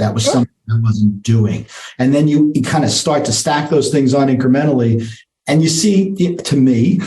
That was something I wasn't doing. And then you kind of start to stack those things on incrementally. And you see, to me,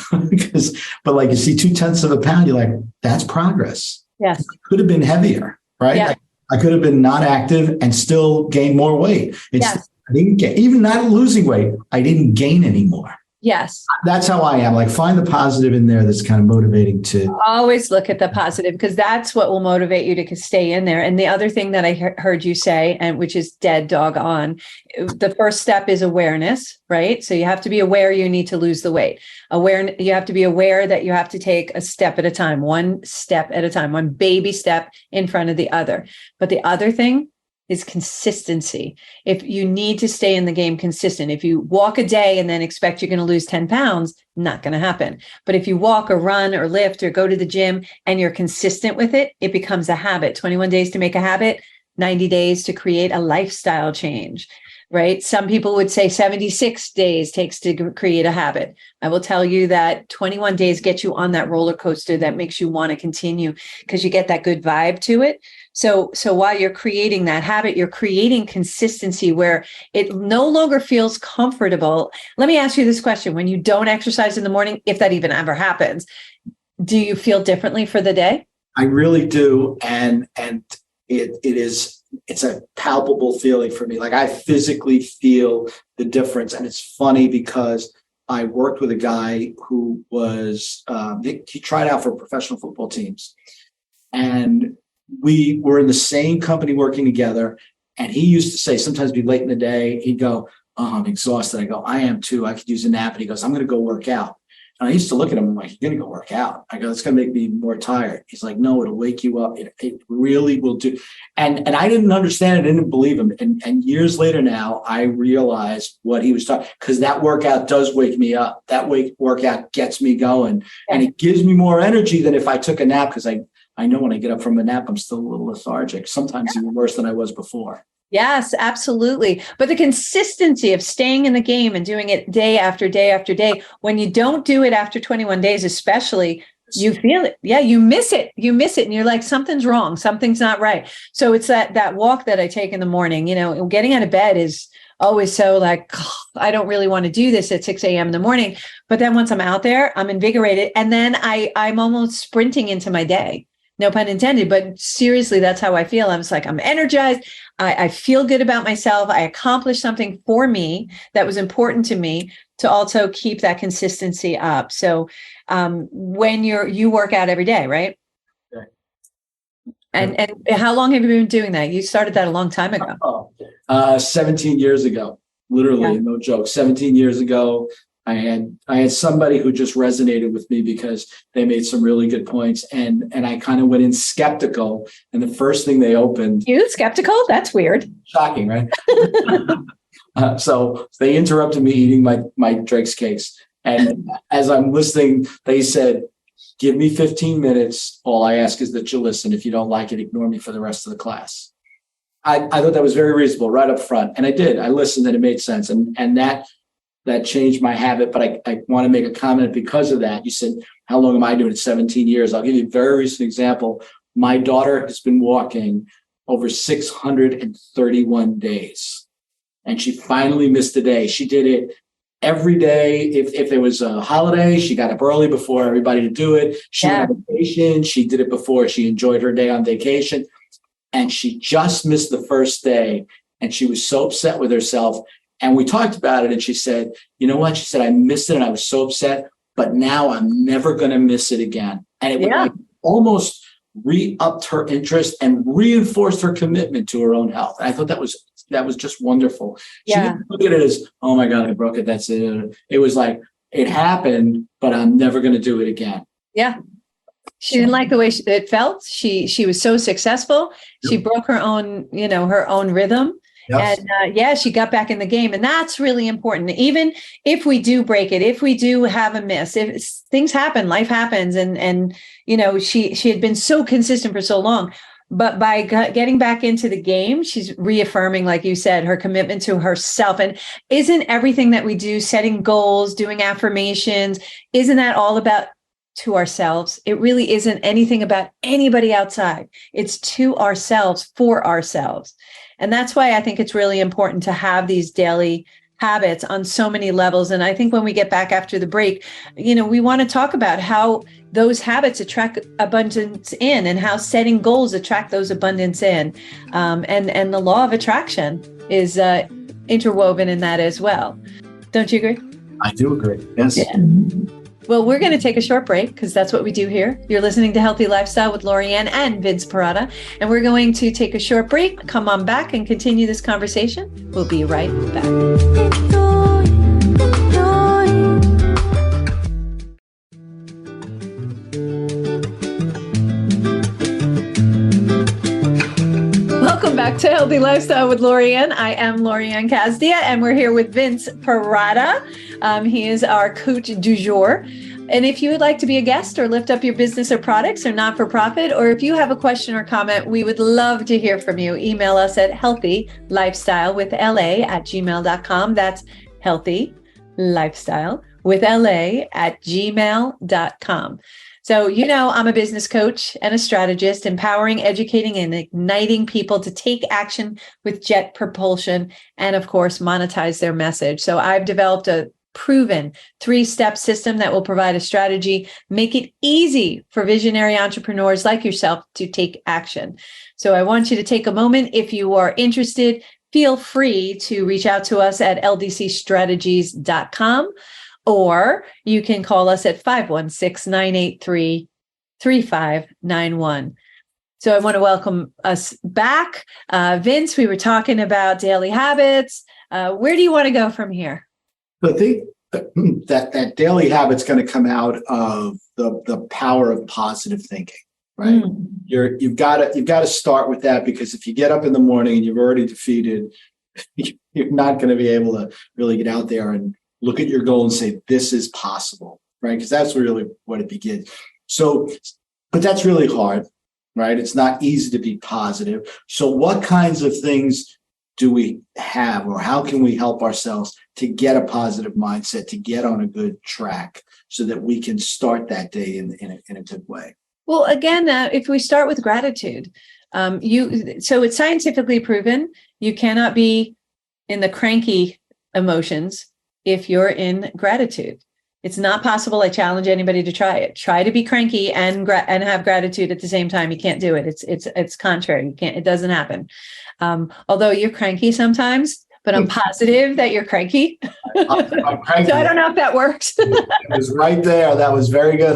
but like you see 0.2 of a pound, you're like, that's progress. Yes. It could have been heavier, right? Yeah. I could have been not active and still gained more weight. I didn't get, even not losing weight, I didn't gain anymore. Yes. That's how I am. Like, find the positive in there that's kind of motivating to. Always look at the positive, because that's what will motivate you to stay in there. And the other thing that I heard you say, and which is dead dog on, the first step is awareness, right? So you have to be aware you need to lose the weight. You have to be aware that you have to take a step at a time, one step at a time, one baby step in front of the other. But the other thing is consistency. If you need to stay in the game consistent, if you walk a day and then expect you're going to lose 10 pounds, not going to happen. But if you walk or run or lift or go to the gym and you're consistent with it, it becomes a habit. 21 days to make a habit, 90 days to create a lifestyle change, right? Some people would say 76 days takes to create a habit. I will tell you that 21 days gets you on that roller coaster that makes you want to continue, because you get that good vibe to it. So while you're creating that habit, you're creating consistency where it no longer feels comfortable. Let me ask you this question. When you don't exercise in the morning, if that even ever happens, do you feel differently for the day? I really do. And it's a palpable feeling for me. Like, I physically feel the difference. And it's funny because I worked with a guy who was, he tried out for professional football teams, and we were in the same company working together. And he used to say, sometimes be late in the day, he'd go, "Oh, I'm exhausted." I go, "I am too. I could use a nap." And he goes, "I'm going to go work out." And I used to look at him, I'm like, "You're going to go work out?" I go, "It's going to make me more tired." He's like, "No, it'll wake you up. It really will do." And I didn't understand it. I didn't believe him. And years later now, I realized what he was talking, because that workout does wake me up. That workout gets me going. And it gives me more energy than if I took a nap, because I know when I get up from a nap, I'm still a little lethargic, sometimes even worse than I was before. Yes, absolutely. But the consistency of staying in the game and doing it day after day after day, when you don't do it after 21 days, especially, you feel it. Yeah, you miss it. You miss it. And you're like, something's wrong. Something's not right. So it's that walk that I take in the morning, getting out of bed is always so like, I don't really want to do this at 6 a.m. in the morning. But then once I'm out there, I'm invigorated. And then I'm almost sprinting into my day. No pun intended, but seriously, that's how I feel. I'm just like, I'm energized. I feel good about myself. I accomplished something for me that was important to me, to also keep that consistency up. So when you work out every day, right? Okay. And how long have you been doing that? You started that a long time ago. 17 years ago, literally, no joke. 17 years ago. I had somebody who just resonated with me because they made some really good points, and I kind of went in skeptical. And the first thing they opened, you skeptical? That's weird. Shocking, right? So they interrupted me eating my Drake's cakes, and as I'm listening, they said, "Give me 15 minutes. All I ask is that you listen. If you don't like it, ignore me for the rest of the class." I thought that was very reasonable right up front, and I did. I listened, and it made sense, and that changed my habit. But I want to make a comment because of that. You said, how long am I doing it? 17 years. I'll give you a very recent example. My daughter has been walking over 631 days, and she finally missed a day. She did it every day. If there was a holiday, she got up early before everybody to do it. She went on vacation. She did it before she enjoyed her day on vacation. And she just missed the first day. And she was so upset with herself. And we talked about it, and she said, "You know what?" She said, "I missed it and I was so upset, but now I'm never going to miss it again." And it like almost re-upped her interest and reinforced her commitment to her own health. And I thought that was just wonderful. She didn't look at it as, "Oh my God, I broke it. That's it." It was like, it happened, but I'm never going to do it again. Yeah. She didn't like the way it felt. She was so successful. She broke her own, her own rhythm. Yes. And she got back in the game. And that's really important. Even if we do break it, if we do have a miss, if things happen, life happens. And she had been so consistent for so long. But by getting back into the game, she's reaffirming, like you said, her commitment to herself. And isn't everything that we do, setting goals, doing affirmations, isn't that all about to ourselves? It really isn't anything about anybody outside. It's to ourselves, for ourselves. And that's why I think it's really important to have these daily habits on so many levels. And I think when we get back after the break, we want to talk about how those habits attract abundance in, and how setting goals attract those abundance in. And the law of attraction is interwoven in that as well. Don't you agree? I do agree. Yes. Yeah. Well, we're going to take a short break because that's what we do here. You're listening to Healthy Lifestyle with Lorianne and Vince Perrotta. And we're going to take a short break, come on back and continue this conversation. We'll be right back. Welcome back to Healthy Lifestyle with Lorianne. I am Lorianne Casdia, and we're here with Vince Perrotta. He is our coach du jour. And if you would like to be a guest or lift up your business or products or not-for-profit, or if you have a question or comment, we would love to hear from you. Email us at healthylifestylewithla@gmail.com. That's healthylifestylewithla@gmail.com. So, I'm a business coach and a strategist, empowering, educating, and igniting people to take action with jet propulsion and, of course, monetize their message. So I've developed a proven 3-step system that will provide a strategy, make it easy for visionary entrepreneurs like yourself to take action. So I want you to take a moment. If you are interested, feel free to reach out to us at ldcstrategies.com, or you can call us at 516-983-3591. So I want to welcome us back. Vince, we were talking about daily habits. Where do you want to go from here? I think that daily habit's going to come out of the power of positive thinking, right? You've got to start with that, because if you get up in the morning and you've already defeated, you're not going to be able to really get out there and look at your goal and say, this is possible, right? Because that's really what it begins. So, but that's really hard, right? It's not easy to be positive. So what kinds of things do we have, or how can we help ourselves to get a positive mindset, to get on a good track so that we can start that day in a good way? Well, again, if we start with gratitude, so it's scientifically proven you cannot be in the cranky emotions if you're in gratitude. It's not possible. I challenge anybody to try it. Try to be cranky and have gratitude at the same time. You can't do it. It's contrary. You can't. It doesn't happen. Although you're cranky sometimes, but I'm positive that you're cranky. I'm cranky. So I don't know if that works. It was right there. That was very good.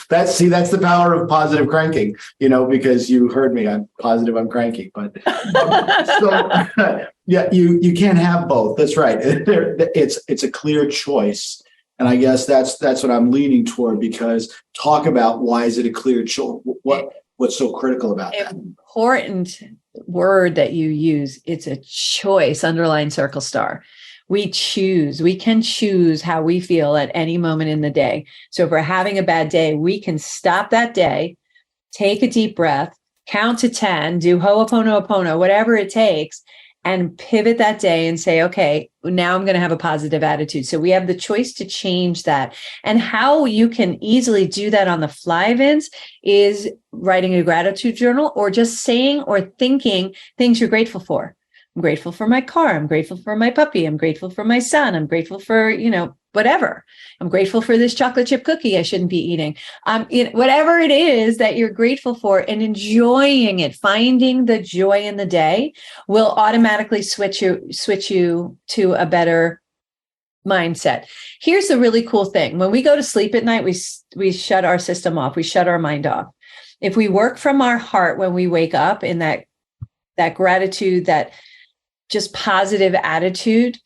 That's the power of positive cranking, because you heard me. I'm positive I'm cranky, but yeah, you can't have both. That's right. It's a clear choice. And I guess that's what I'm leaning toward, because talk about, why is it a clear choice? What's so critical about that? Important word that you use. It's a choice, underline circle star. We can choose how we feel at any moment in the day. So if we're having a bad day, we can stop that day, take a deep breath, count to 10, do ho'oponopono, whatever it takes, and pivot that day and say, okay, now I'm going to have a positive attitude. So we have the choice to change that. And how you can easily do that on the fly, Vince, is writing a gratitude journal, or just saying or thinking things you're grateful for. I'm grateful for my car. I'm grateful for my puppy. I'm grateful for my son. I'm grateful for, whatever. I'm grateful for this chocolate chip cookie I shouldn't be eating. Whatever it is that you're grateful for, and enjoying it, finding the joy in the day will automatically switch you to a better mindset. Here's the really cool thing. When we go to sleep at night, we shut our system off. We shut our mind off. If we work from our heart when we wake up in that gratitude, that just positive attitude,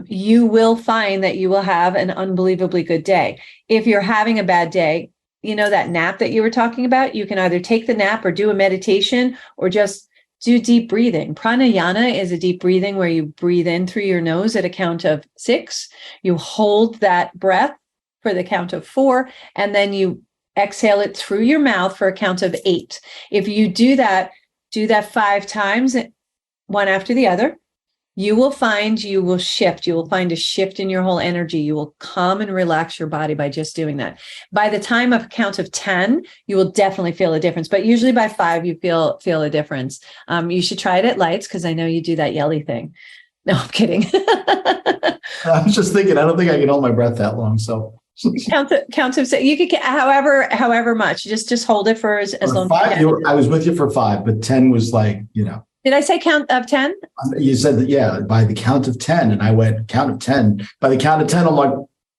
you will find that you will have an unbelievably good day. If you're having a bad day, that nap that you were talking about, you can either take the nap or do a meditation, or just do deep breathing. Pranayama is a deep breathing where you breathe in through your nose at a count of 6. You hold that breath for the count of 4, and then you exhale it through your mouth for a count of 8. If you do that 5 times, one after the other. you will find you will shift. You will find a shift in your whole energy. You will calm and relax your body by just doing that. By the time of count of 10, you will definitely feel a difference. But usually by 5, you feel a difference. You should try it at lights because I know you do that yelly thing. No, I'm kidding. I was just thinking, I don't think I can hold my breath that long. So count of you could however much. Just hold it for as long as you can. I was with you for 5, but 10 was like, Did I say count of 10? You said that, yeah, by the count of 10. And I went, count of 10. By the count of 10, I'm like,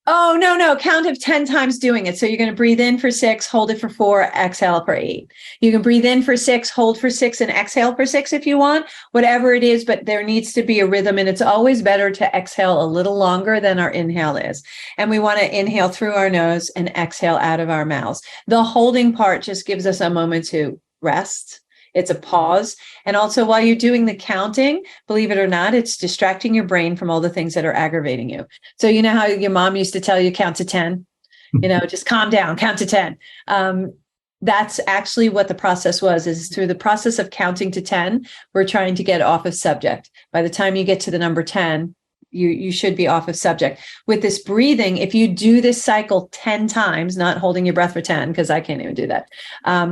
oh, no, count of 10 times doing it. So you're going to breathe in for 6, hold it for 4, exhale for 8. You can breathe in for 6, hold for 6, and exhale for 6 if you want, whatever it is, but there needs to be a rhythm. And it's always better to exhale a little longer than our inhale is. And we want to inhale through our nose and exhale out of our mouths. The holding part just gives us a moment to rest. It's a pause. And also while you're doing the counting, believe it or not, it's distracting your brain from all the things that are aggravating you. So you know how your mom used to tell you count to 10, just calm down, count to 10. That's actually what the process was, is through the process of counting to 10, we're trying to get off of subject. By the time you get to the number 10, you should be off of subject. With this breathing, if you do this cycle 10 times, not holding your breath for 10, because I can't even do that.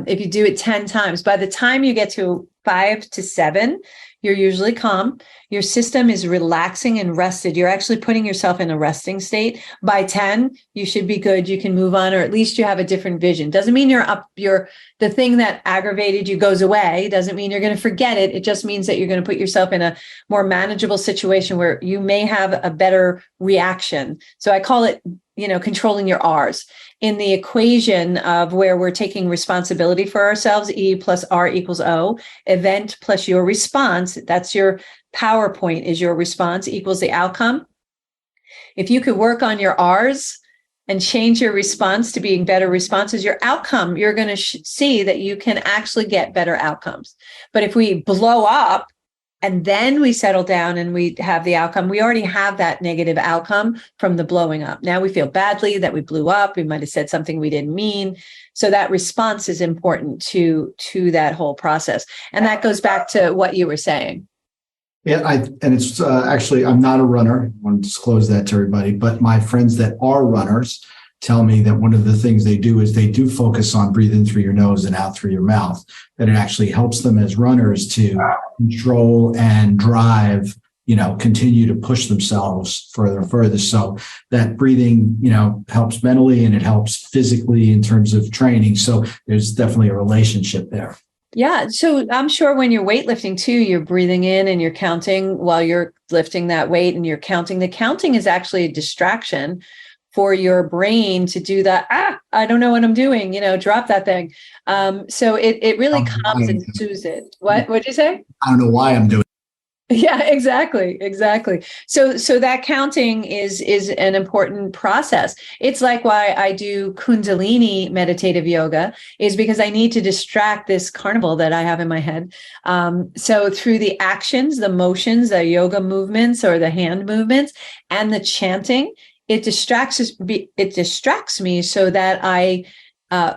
If you do it 10 times, by the time you get to 5 to 7, you're usually calm. Your system is relaxing and rested. You're actually putting yourself in a resting state. By 10, you should be good. You can move on, or at least you have a different vision. Doesn't mean the thing that aggravated you goes away. Doesn't mean you're going to forget it. It just means that you're going to put yourself in a more manageable situation where you may have a better reaction. So I call it, controlling your R's. In the equation of where we're taking responsibility for ourselves, E plus R equals O, event plus your response, that's your PowerPoint, is your response equals the outcome. If you could work on your R's and change your response to being better responses, your outcome, you're going to see that you can actually get better outcomes. But if we blow up and then we settle down and we have the outcome, we already have that negative outcome from the blowing up. Now we feel badly that we blew up. We might have said something we didn't mean. So that response is important to that whole process. And that goes back to what you were saying. Yeah, and it's actually, I'm not a runner. I want to disclose that to everybody, but my friends that are runners tell me that one of the things they do is they do focus on breathing through your nose and out through your mouth, that it actually helps them as runners to control and drive, continue to push themselves further and further. So that breathing, helps mentally and it helps physically in terms of training. So there's definitely a relationship there. Yeah. So I'm sure when you're weightlifting too, you're breathing in and you're counting while you're lifting that weight and you're counting. The counting is actually a distraction for your brain to do that. I don't know what I'm doing, drop that thing. So it really calms and soothes it. What'd you say? I don't know why I'm doing it. Yeah, exactly. So that counting is an important process. It's like why I do Kundalini meditative yoga, is because I need to distract this carnival that I have in my head. So through the actions, the motions, the yoga movements or the hand movements and the chanting, it distracts me so that I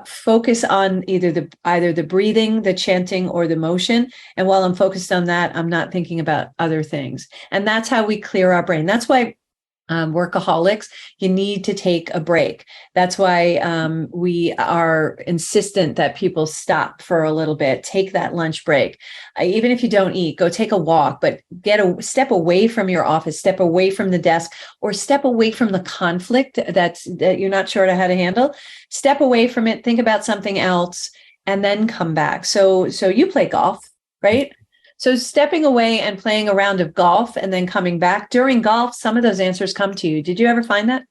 focus on either the breathing, the chanting, or the motion. And while I'm focused on that, I'm not thinking about other things. And that's how we clear our brain. That's why workaholics, you need to take a break. That's why we are insistent that people stop for a little bit, take that lunch break. Even if you don't eat, go take a walk, but step away from your office, step away from the desk, or step away from the conflict that you're not sure how to handle. Step away from it, think about something else, and then come back. So you play golf, right? So stepping away and playing a round of golf and then coming back during golf, some of those answers come to you. Did you ever find that?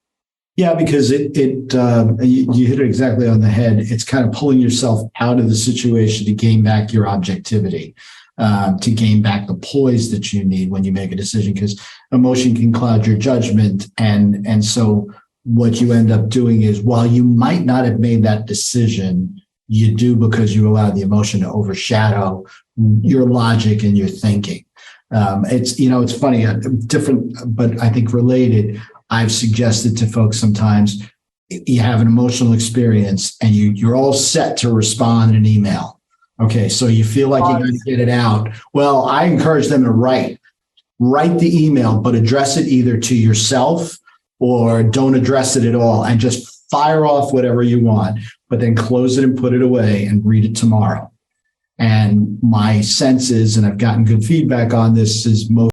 Yeah, because you hit it exactly on the head. It's kind of pulling yourself out of the situation to gain back your objectivity, to gain back the poise that you need when you make a decision, because emotion can cloud your judgment. And so what you end up doing is, while you might not have made that decision, you do because you allow the emotion to overshadow your logic and your thinking. It's funny, different, but I think related. I've suggested to folks sometimes you have an emotional experience and you're all set to respond in an email. Okay, so you feel like you got to get it out. Well, I encourage them to write. write the email, but address it either to yourself or don't address it at all, and just fire off whatever you want, but then close it and put it away and read it tomorrow. And my sense is, and I've gotten good feedback on this, is most